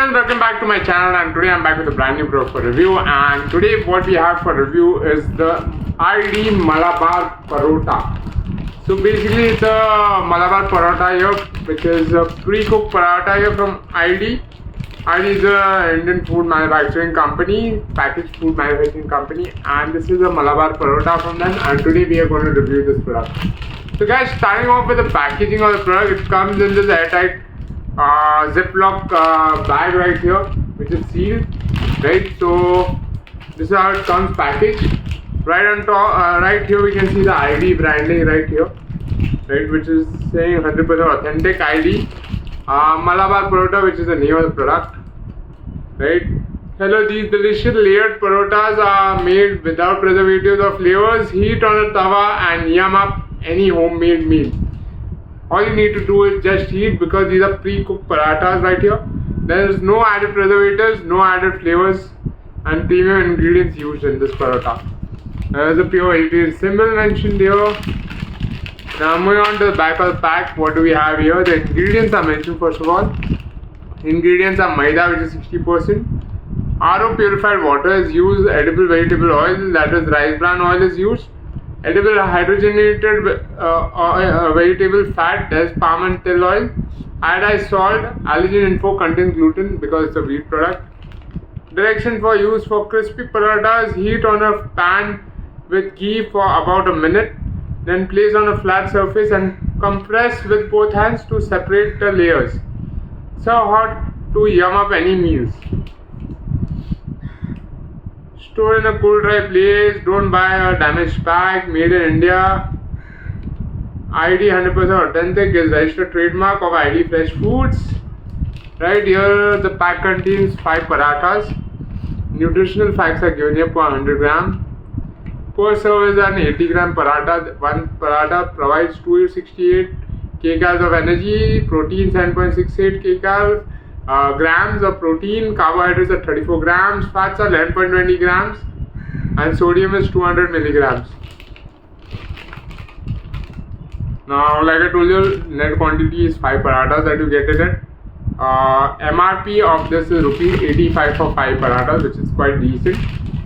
everyone, welcome back to my channel, and today I'm back with a brand new product for review. And today what we have for review is the ID Malabar Parota. So basically it's a Malabar Parota here, which is a pre-cooked paratha here from ID. ID is an Indian food manufacturing company, packaged food manufacturing company, and this is a Malabar Parota from them, and today we are going to review this product. So guys, starting off with the packaging of the product, it comes in this airtight Ziploc bag right here, which is sealed, right? So this is how it comes packaged. Right on top, right here we can see the ID branding right here, right, which is saying 100% authentic ID. Malabar Parota, which is the name of the product, right? Hello, these delicious layered parotas are made without preservatives or flavors. Heat on a tawa and yum up any homemade meal. All you need to do is just heat, because these are pre-cooked parathas right here. There is no added preservatives, no added flavors and premium ingredients used in this paratha. There is a pure vegetarian symbol mentioned here. Now moving on to the back of the pack, what do we have here? The ingredients are mentioned first of all. Ingredients are maida, which is 60%. RO purified water is used. Edible vegetable oil, that is rice bran oil, is used. Edible hydrogenated vegetable fat, that is palm and till oil. Iodized salt. Allergen info contains gluten because it's a wheat product. Direction for use: for crispy parathas, heat on a pan with ghee for about a minute. Then place on a flat surface and compress with both hands to separate the layers. Serve hot to yum up any meals. Store in a cool dry place. Don't buy a damaged pack. Made in India. ID 100% authentic is registered trademark of ID Fresh Foods. Right here the pack contains 5 parathas. Nutritional facts are given here per 100 gram. Per serve is an 80 gram paratha. One paratha provides 268 kcal of energy, protein 7.68 kcal. Grams of protein, carbohydrates are 34 grams, fats are 11.20 grams, and sodium is 200 milligrams. Now, like I told you, net quantity is 5 parathas that you get in it. MRP of this is ₹85 for 5 parathas, which is quite decent.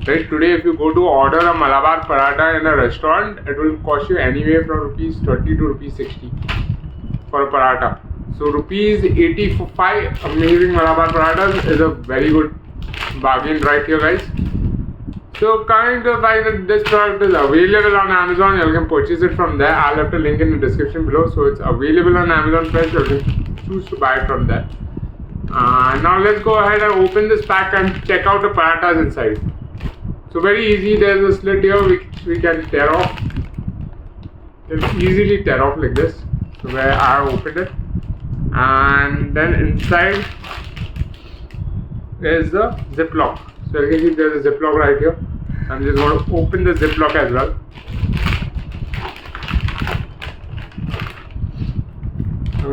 Right, today if you go to order a Malabar paratha in a restaurant, it will cost you anywhere from ₹30 to ₹60 for a paratha. So ₹80 for 5 amazing Malabar parathas is a very good bargain right here, guys. So coming to find that this product is available on Amazon, you can purchase it from there. I'll have the link in the description below. So it's available on Amazon Fresh. You can choose to buy it from there. Now let's go ahead and open this pack and check out the parathas inside. So very easy, there's a slit here which we can tear off. You can easily tear off like this. So where I opened it. And then inside is the Ziploc. So you can see there's a Ziploc right here. I'm just going to open the Ziploc as well.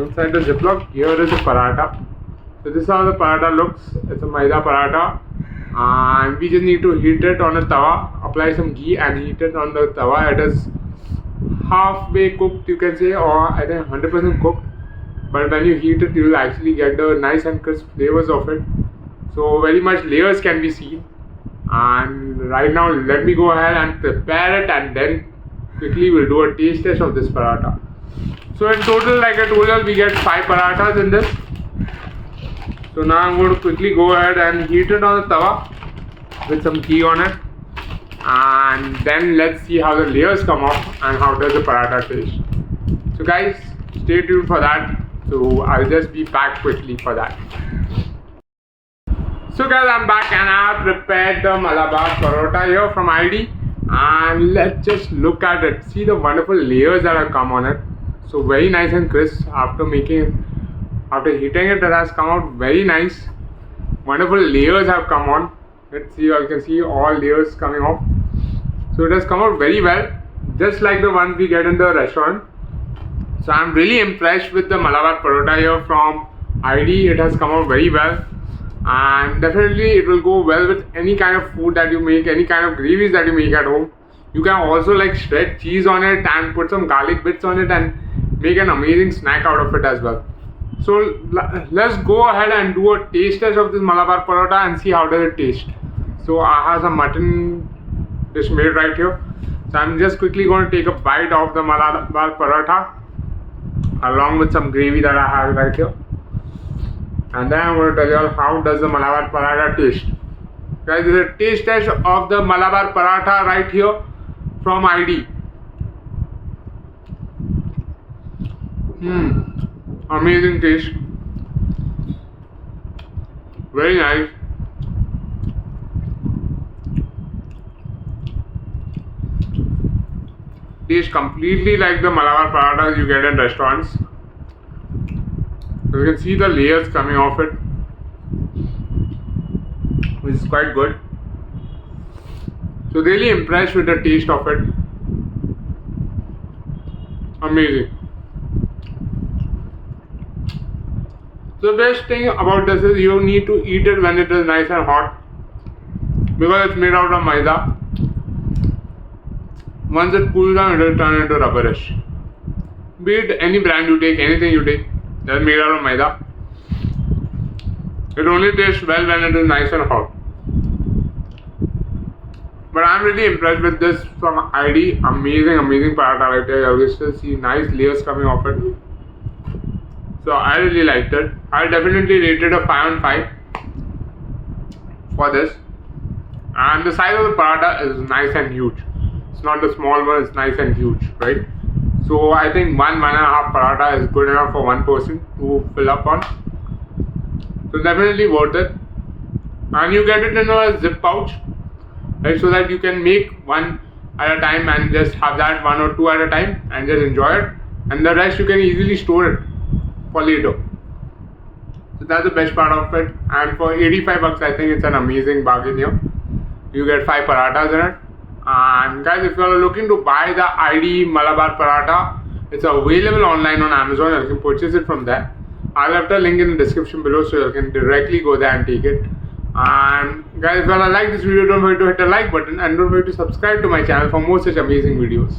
Inside the Ziploc, here is the paratha. So this is how the paratha looks. It's a maida paratha, and we just need to heat it on a tawa. Apply some ghee and heat it on the tawa. It is halfway cooked, you can say, or I think 100% cooked. But when you heat it, you will actually get the nice and crisp flavors of it. So very much layers can be seen. And right now let me go ahead and prepare it, and then quickly we'll do a taste test of this paratha. So in total, like I told you, we get 5 parathas in this. So now I'm going to quickly go ahead and heat it on the tawa with some ghee on it. And then let's see how the layers come off and how does the paratha taste. So guys, stay tuned for that. So I'll just be back quickly for that. So guys, I'm back and I have prepared the Malabar Parota here from ID. And let's just look at it. See the wonderful layers that have come on it. So very nice and crisp. After heating it, it has come out very nice. Wonderful layers have come on. Let's see, you can see all layers coming off. So it has come out very well, just like the ones we get in the restaurant. So I'm really impressed with the Malabar Parota here from ID. It has come out very well, and definitely it will go well with any kind of food that you make, any kind of gravies that you make at home. You can also like shred cheese on it and put some garlic bits on it and make an amazing snack out of it as well. So let's go ahead and do a taste test of this Malabar Parota and see how does it taste. So I have some mutton dish made right here. So I'm just quickly going to take a bite of the Malabar Parota along with some gravy that I have right here. And then I'm going to tell you all how does the Malabar Paratha taste. Guys, this is a taste test of the Malabar Paratha right here from ID. Amazing taste. Very nice. Tastes completely like the Malabar Parathas you get in restaurants. You can see the layers coming off it, which is quite good. So really impressed with the taste of it. Amazing. So the best thing about this is you need to eat it when it is nice and hot, because it's made out of maida. Once it cools down, it will turn into rubberish. Be it any brand you take, anything you take, that's made out of maida. It only tastes well when it is nice and hot. But I'm really impressed with this from ID. Amazing paratha right there. You still see nice layers coming off it. So I really liked it. I definitely rated a 5 on 5 for this. And the size of the paratha is nice and huge. It's not the small one, it's nice and huge, right? So I think 1.5 paratha is good enough for one person to fill up on. So definitely worth it. And you get it in a zip pouch, right? So that you can make one at a time and just have that 1 or 2 at a time and just enjoy it. And the rest you can easily store it for later. So that's the best part of it. And for 85 bucks, I think it's an amazing bargain here. You get 5 parathas in it. And guys, if you are looking to buy the ID Malabar Paratha, it's available online on Amazon. You can purchase it from there. I'll have the link in the description below, so you can directly go there and take it. And guys, if you like this video, don't forget to hit the like button and don't forget to subscribe to my channel for more such amazing videos.